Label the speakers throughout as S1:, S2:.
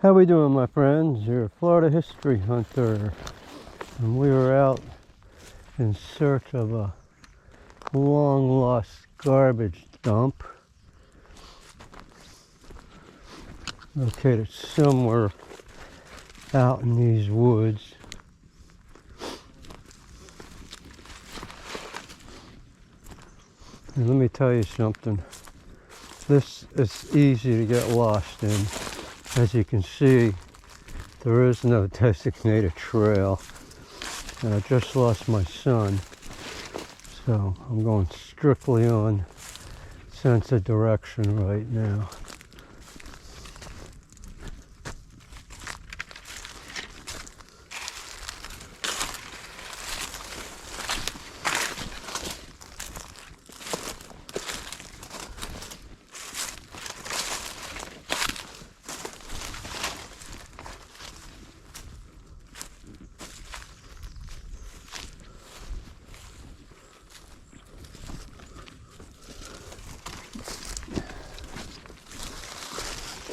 S1: How we doing, my friends? You're a Florida history hunter, and we were out in search of a long lost garbage dump located somewhere out in these woods. And let me tell you something, this is easy to get lost in. As you can see, there is no designated trail, and I just lost my son, so I'm going strictly on sense of direction right now.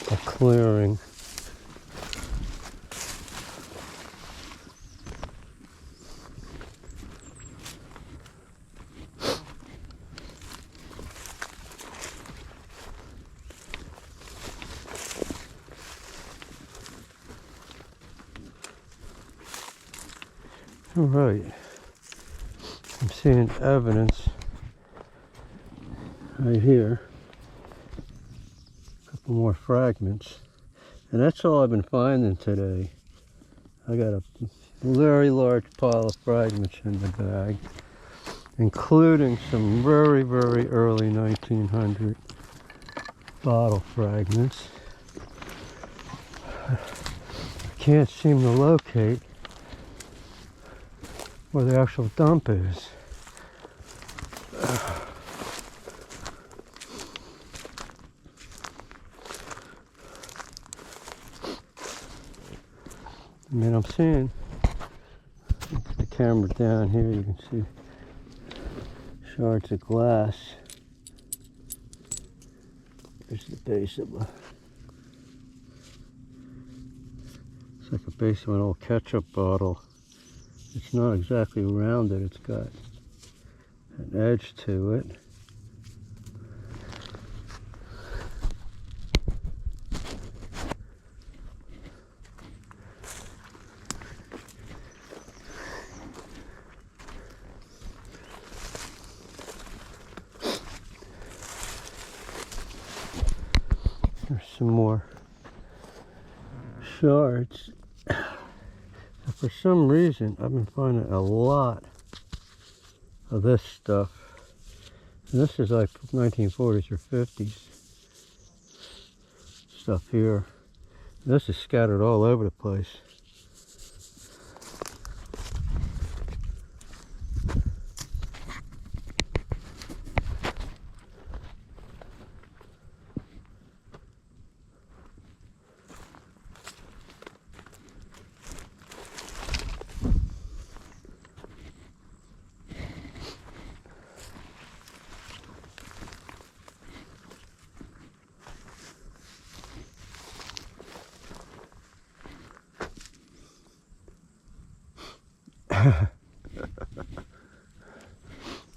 S1: A clearing. All right, I'm seeing evidence right here. More fragments, and that's all I've been finding today. I got a very large pile of fragments in the bag, including some very early 1900 bottle fragments. I can't seem to locate where the actual dump is. I mean, I'm seeing, put the camera down here, you can see shards of glass. There's the base of a, it's like a base of an old ketchup bottle. It's not exactly rounded, it's got an edge to it. There's some more shards. For some reason, I've been finding a lot of this stuff. And this is like 1940s or 50s stuff here. This is scattered all over the place.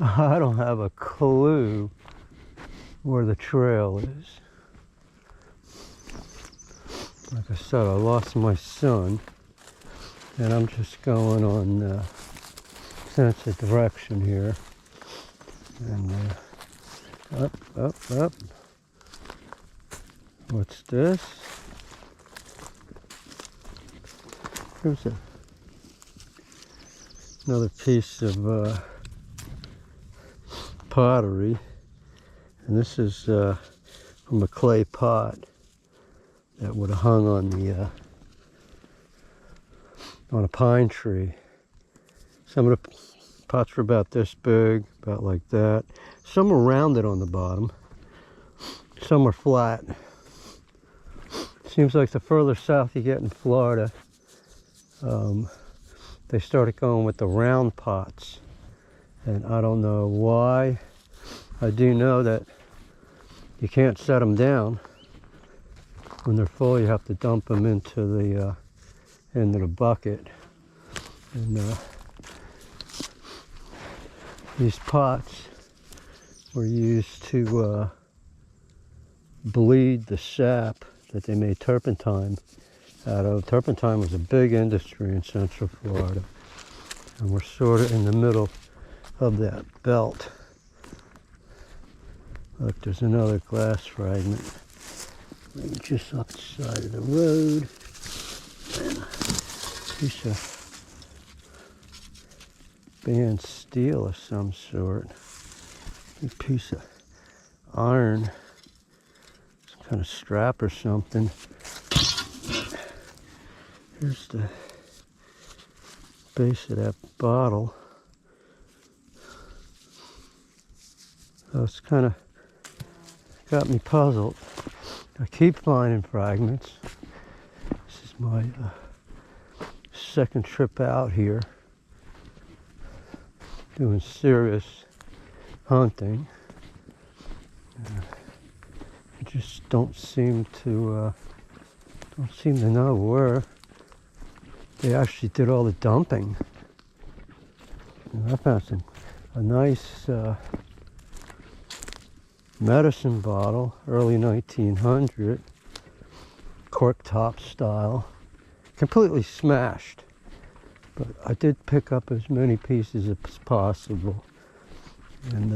S1: I don't have a clue where the trail is. Like I said, I lost my son, and I'm just going on sense of direction here. And up. What's this? Here's another piece of pottery, and this is from a clay pot that would have hung on the on a pine tree. Some of the pots were about this big, about like that. Some were rounded on the bottom, some were flat. Seems like the further south you get in Florida, they started going with the round pots, and I don't know why. I do know that you can't set them down. when they're full, you have to dump them into the bucket. And these pots were used to bleed the sap that they made turpentine out of. Turpentine was a big industry in Central Florida, and we're sort of in the middle of that belt. Look, there's another glass fragment just up the side of the road, and a piece of band steel of some sort, a piece of iron, some kind of strap or something. Here's the base of that bottle. So it's kind of got me puzzled. I keep finding fragments. This is my second trip out here doing serious hunting. I just don't seem to know where they actually did all the dumping. And I found a nice medicine bottle, early 1900, cork top style, completely smashed. But I did pick up as many pieces as possible, and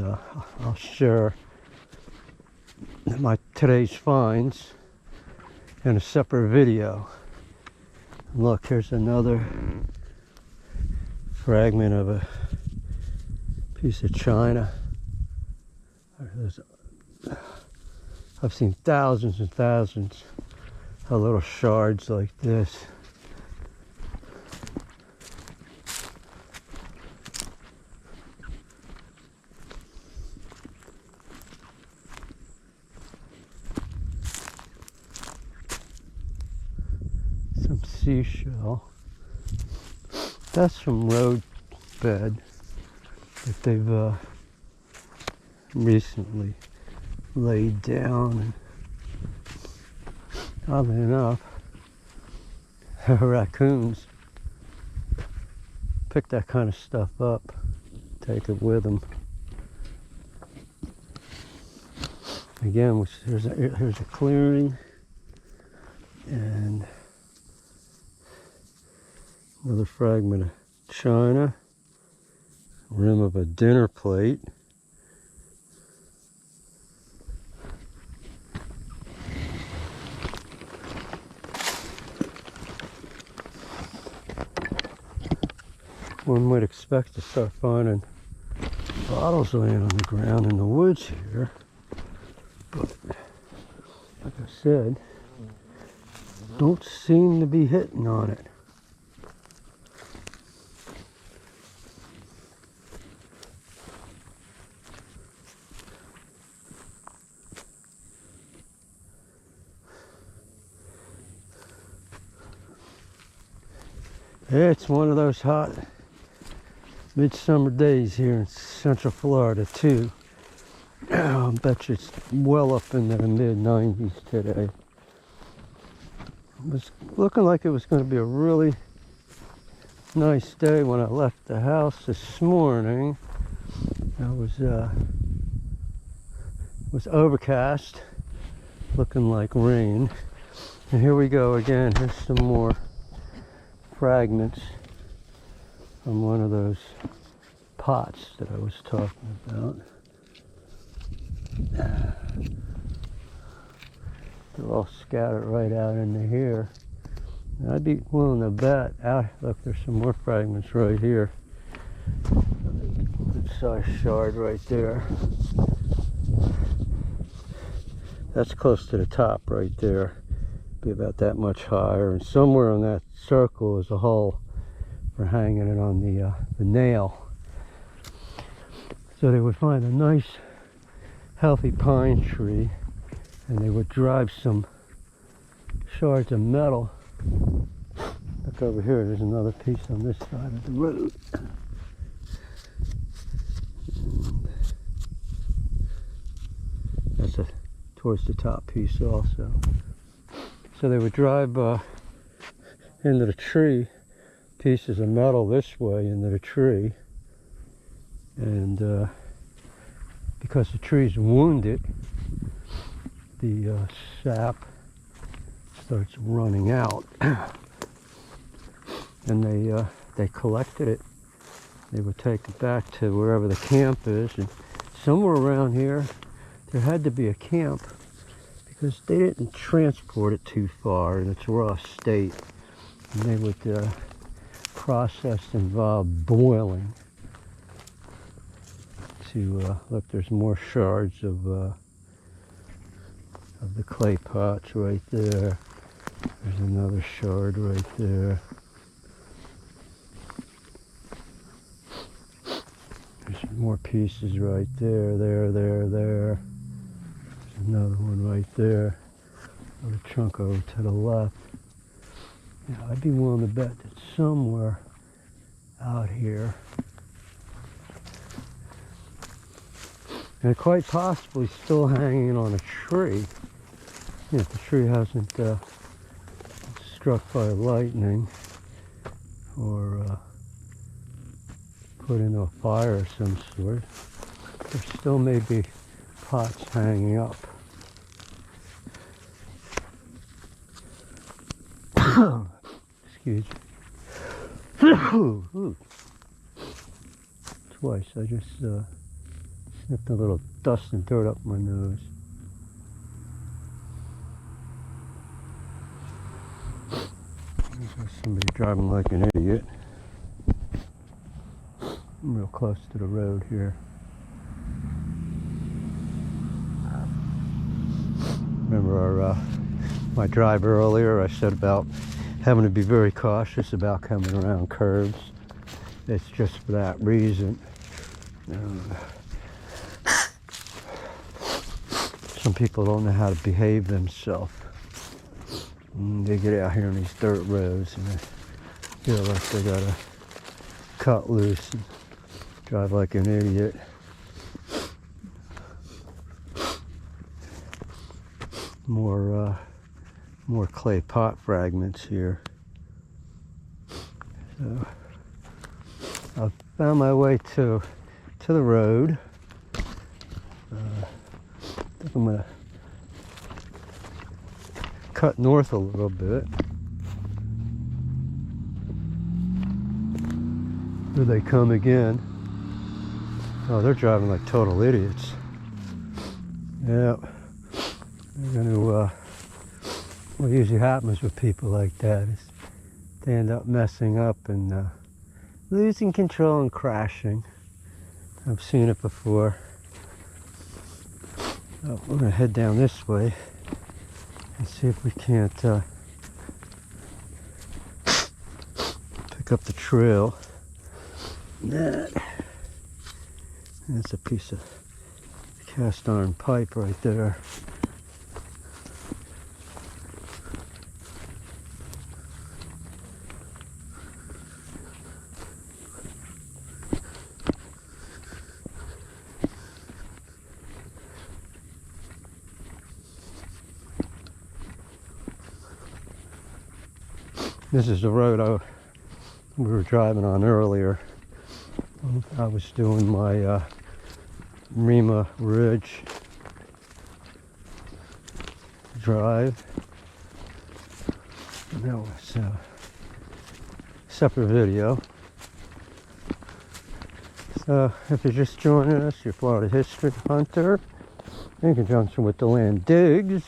S1: I'll share my today's finds in a separate video. Look, here's another fragment of a piece of china. I've seen thousands and thousands of little shards like this. Some seashell. That's from road bed that they've recently laid down. And oddly enough, raccoons pick that kind of stuff up, take it with them. Again, here's a clearing, and another fragment of china, rim of a dinner plate. One might expect to start finding bottles laying on the ground in the woods here, but like I said, don't seem to be hitting on it. It's one of those hot midsummer days here in Central Florida too. I bet you it's well up in the mid-90s today. It was looking like it was going to be a really nice day when I left the house this morning. It was overcast, looking like rain. And here we go again. Here's some more fragments from one of those pots that I was talking about. They're all scattered right out into here. And I'd be willing to bet out. Look, there's some more fragments right here. Good sized shard right there. That's close to the top right there. Be about that much higher, and somewhere on that circle is a hole for hanging it on the nail. So they would find a nice healthy pine tree, and they would drive some shards of metal. Look over here, there's another piece on this side of the road. And that's towards the top piece also. So they would drive into the tree, pieces of metal this way into the tree, and because the tree's wounded, the sap starts running out, and they collected it. They would take it back to wherever the camp is, and somewhere around here there had to be a camp because they didn't transport it too far in its raw state, and they would process involved boiling to look. There's more shards of the clay pots right there. There's another shard right there. There's more pieces right there, there. There's another one right there. Another chunk over to the left. Yeah, I'd be willing to bet that somewhere out here, and quite possibly still hanging on a tree, if the tree hasn't struck by lightning or put into a fire of some sort. There still may be pots hanging up. Excuse me. Twice I just sniffed a little dust and dirt up my nose. There's somebody driving like an idiot. I'm real close to the road here. Remember my drive earlier, I said about having to be very cautious about coming around curves. It's just for that reason. Some people don't know how to behave themselves. They get out here on these dirt roads and they feel like they gotta cut loose and drive like an idiot. More clay pot fragments here. So I found my way to the road. I think I'm gonna cut north a little bit. Here they come again. Oh, they're driving like total idiots. Yep. They're gonna, what usually happens with people like that is they end up messing up and losing control and crashing. I've seen it before. Oh, we're gonna head down this way and see if we can't pick up the trail. That's a piece of cast iron pipe right there. This is the road we were driving on earlier. I was doing my Rima Ridge drive. And that was a separate video. So if you're just joining us, you're Florida History Hunter in conjunction with DeLand Digs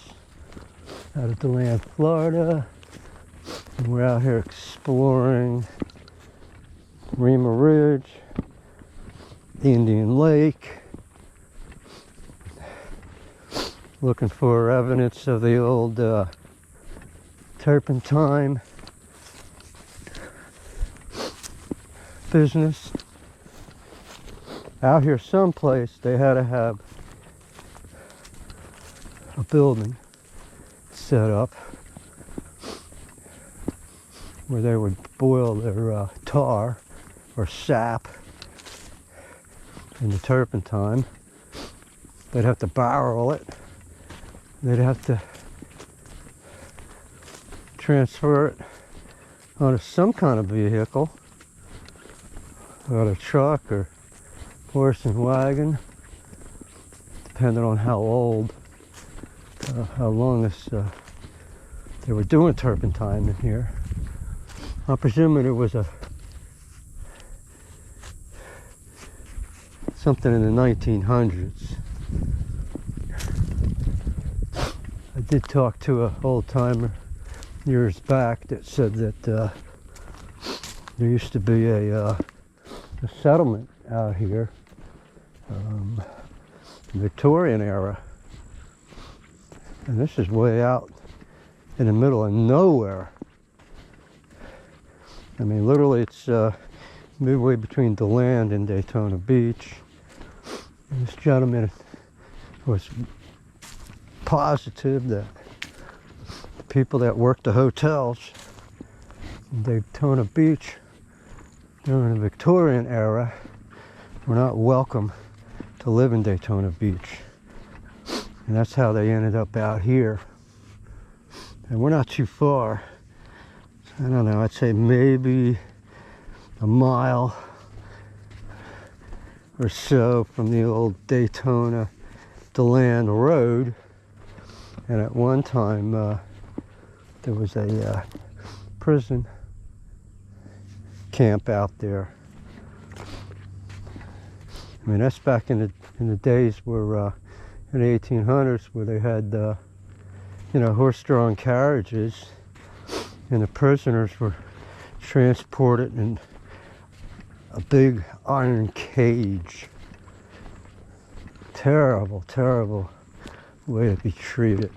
S1: out of DeLand, Florida. And we're out here exploring Rima Ridge, the Indian Lake, looking for evidence of the old turpentine business. Out here someplace they had to have a building set up where they would boil their tar or sap in the turpentine. They'd have to barrel it. They'd have to transfer it onto some kind of vehicle, or a truck or horse and wagon, depending on how old, how long this they were doing turpentine in here. I'm presuming it was something in the 1900s. I did talk to an old timer years back that said that there used to be a settlement out here, Victorian era, and this is way out in the middle of nowhere. I mean, literally, it's midway between DeLand and Daytona Beach. And this gentleman was positive that the people that worked the hotels in Daytona Beach during the Victorian era were not welcome to live in Daytona Beach. And that's how they ended up out here. And we're not too far. I don't know, I'd say maybe a mile or so from the old Daytona DeLand Road. And at one time, there was a prison camp out there. I mean, that's back in the days where, in the 1800s, where they had, horse-drawn carriages, and the prisoners were transported in a big iron cage. Terrible, terrible way to be treated.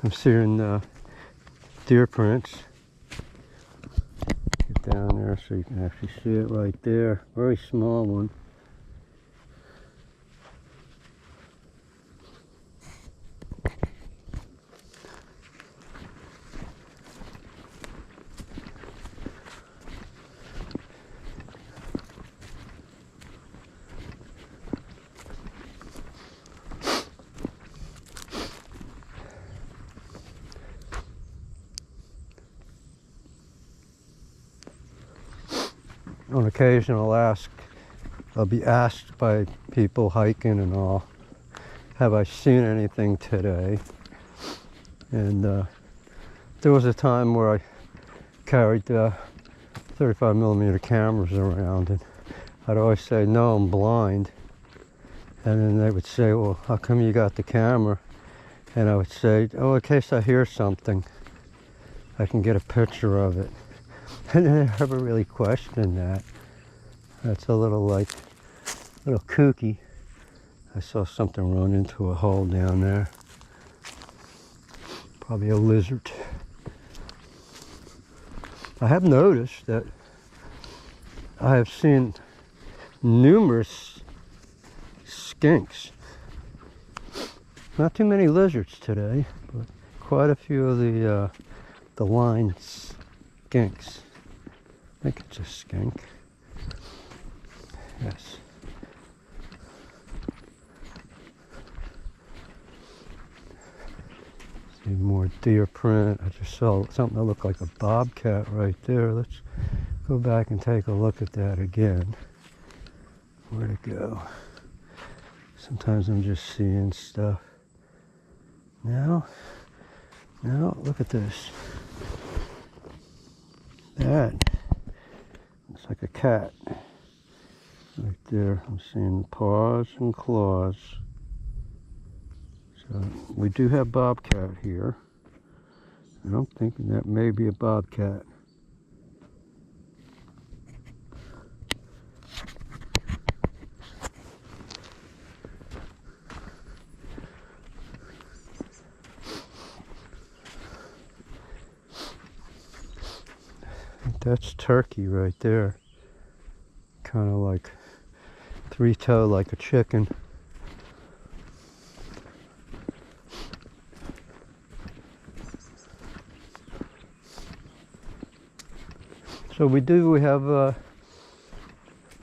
S1: I'm seeing deer prints. Get down there so you can actually see it right there. Very small one. On occasion, I'll be asked by people hiking and all, have I seen anything today? And there was a time where I carried 35mm cameras around, and I'd always say, no, I'm blind. And then they would say, well, how come you got the camera? And I would say, oh, in case I hear something, I can get a picture of it. And I never really questioned that. That's a little kooky. I saw something run into a hole down there. Probably a lizard. I have noticed that I have seen numerous skinks. Not too many lizards today, but quite a few of the line skinks. I think it's a skink. Yes. See more deer print. I just saw something that looked like a bobcat right there. Let's go back and take a look at that again. Where'd it go? Sometimes I'm just seeing stuff. Now, look at this. That looks like a cat. Right there, I'm seeing paws and claws. So we do have bobcat here. And I'm thinking that may be a bobcat. That's turkey right there. Kind of like three-toe like a chicken. So we have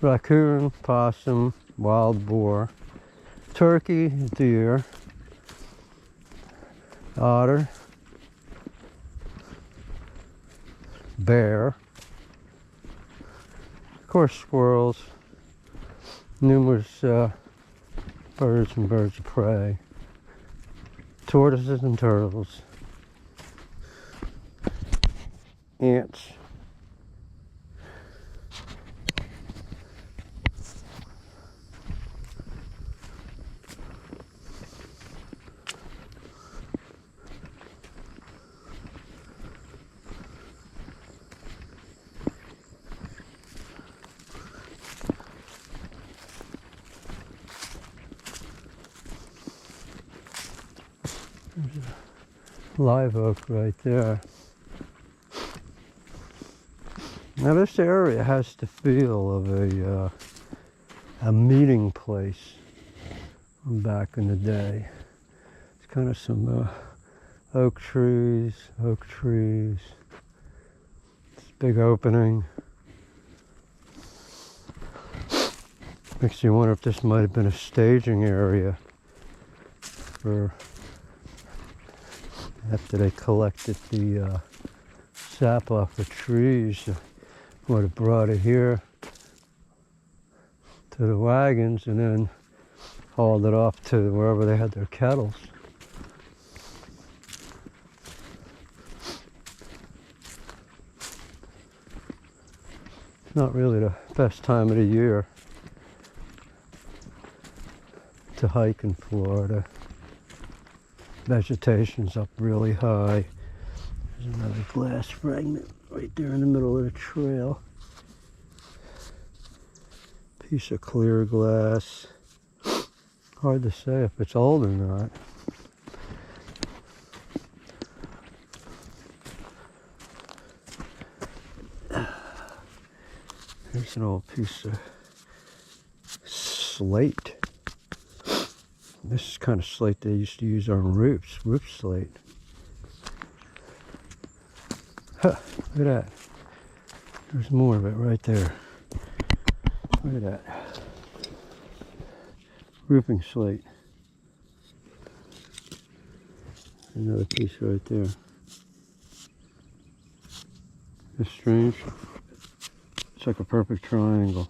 S1: raccoon, possum, wild boar, turkey, deer, otter, bear, of course squirrels, numerous birds and birds of prey, tortoises and turtles, ants. There's a live oak right there. Now this area has the feel of a meeting place from back in the day. It's kind of some oak trees. This big opening. Makes you wonder if this might have been a staging area for after they collected the sap off the trees. Would have brought it here to the wagons and then hauled it off to wherever they had their kettles. It's not really the best time of the year to hike in Florida. Vegetation's up really high. There's another glass fragment right there in the middle of the trail. Piece of clear glass. Hard to say if it's old or not. Here's an old piece of slate. This is kind of slate they used to use on roofs, roof slate. Huh, look at that. There's more of it right there. Look at that. Roofing slate. Another piece right there. It's strange. It's like a perfect triangle.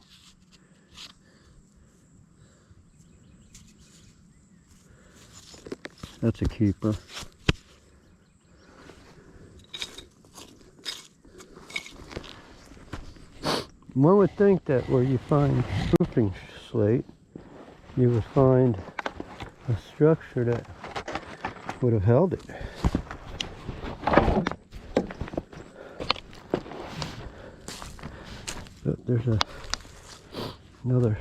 S1: That's a keeper. One would think that where you find roofing slate, you would find a structure that would have held it. But there's another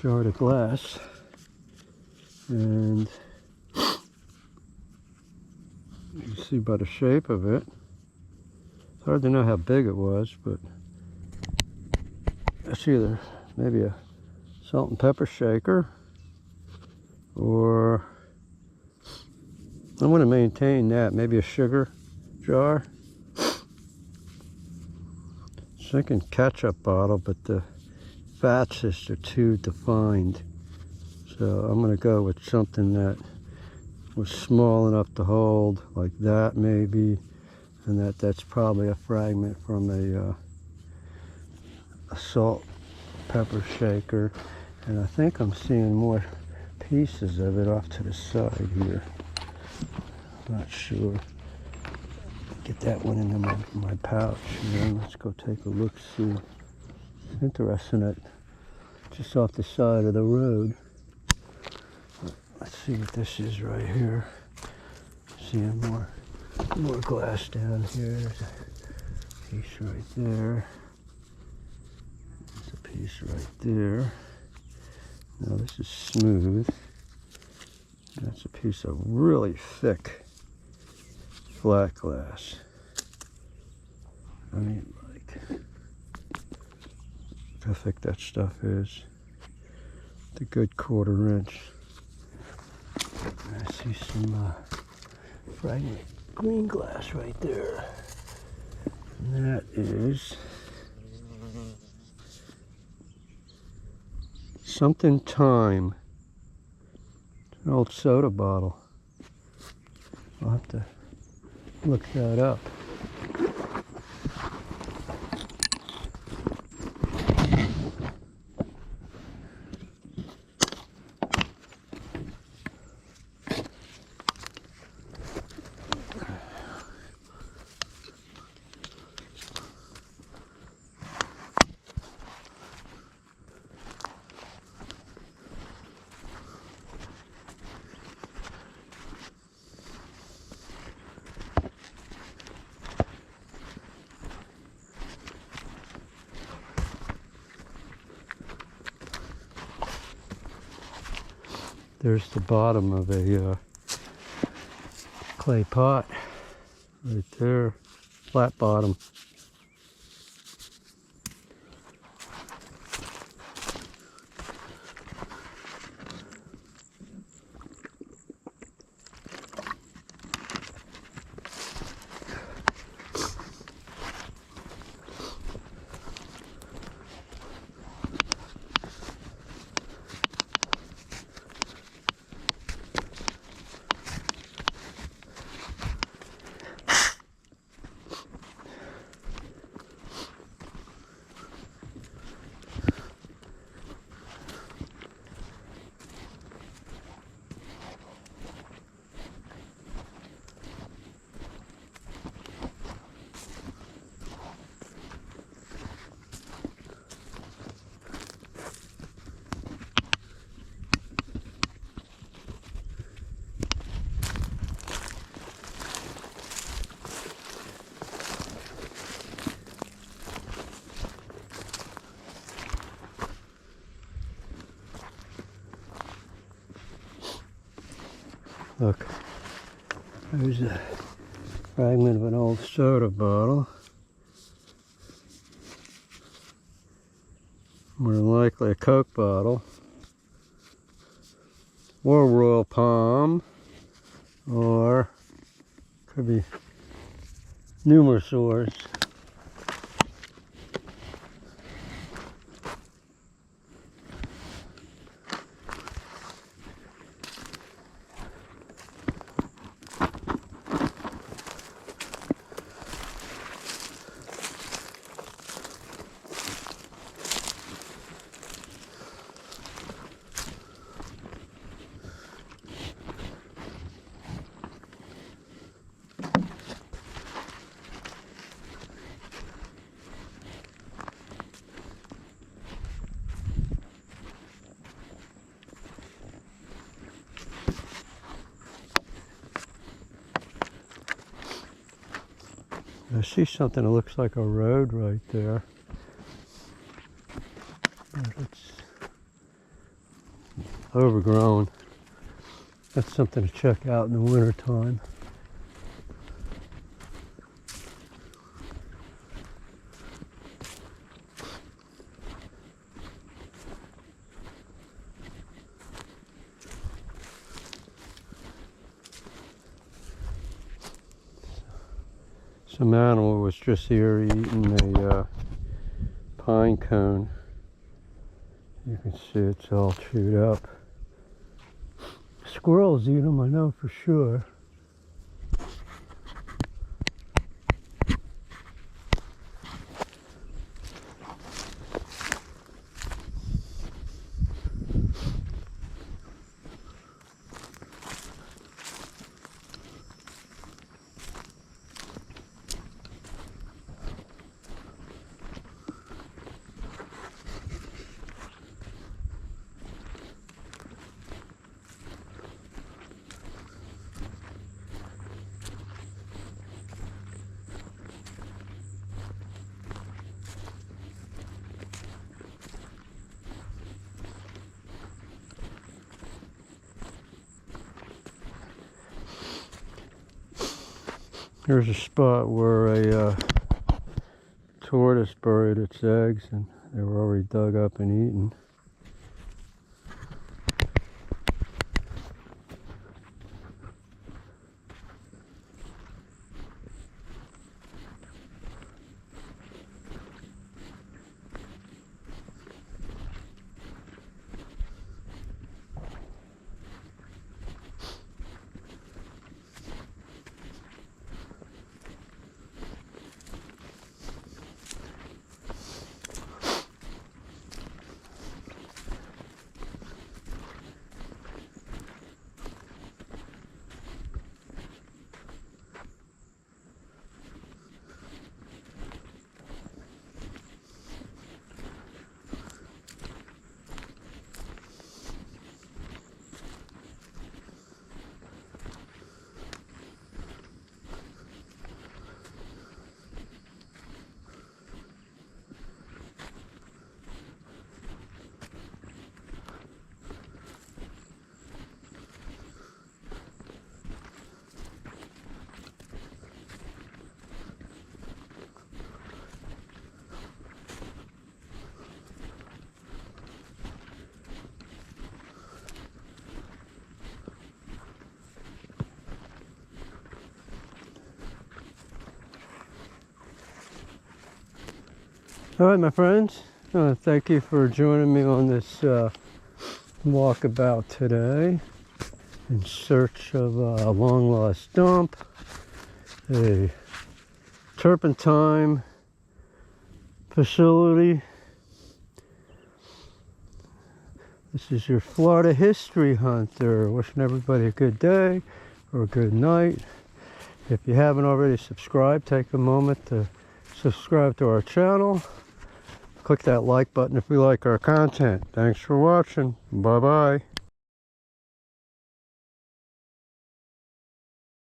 S1: shard of glass, and you can see by the shape of it, it's hard to know how big it was, but it's either maybe a salt and pepper shaker, or I want to maintain that, maybe a sugar jar. Thinking ketchup bottle, but the fats are too defined. So I'm going to go with something that was small enough to hold, like that maybe, and that's probably a fragment from a salt pepper shaker. And I think I'm seeing more pieces of it off to the side here. Not sure. Get that one into my pouch, and then let's go take a look, see. Interesting that just off the side of the road. Let's see what this is right here. Seeing more More glass down here. There's a piece right there. There's a piece right there. Now this is smooth. That's a piece of really thick flat glass. I mean, like, look how thick that stuff is. It's a good 1/4 inch. I see some fragment green glass right there. And that is something time. It's an old soda bottle. I'll have to look that up. There's the bottom of a clay pot right there, flat bottom. Look, there's a fragment of an old soda bottle. More than likely a Coke bottle. Or Royal Palm. Or could be numerous ores. I see something that looks like a road right there. But it's overgrown. That's something to check out in the winter time. Some animal was just here eating a pine cone. You can see it's all chewed up. Squirrels eat them, I know for sure. Here's a spot where a tortoise buried its eggs, and they were already dug up and eaten. All right, my friends, thank you for joining me on this walkabout today in search of a long lost dump, a turpentine facility. This is your Florida history hunter, wishing everybody a good day or a good night. If you haven't already subscribed, take a moment to subscribe to our channel. Click that like button if you like our content. Thanks for watching. Bye-bye.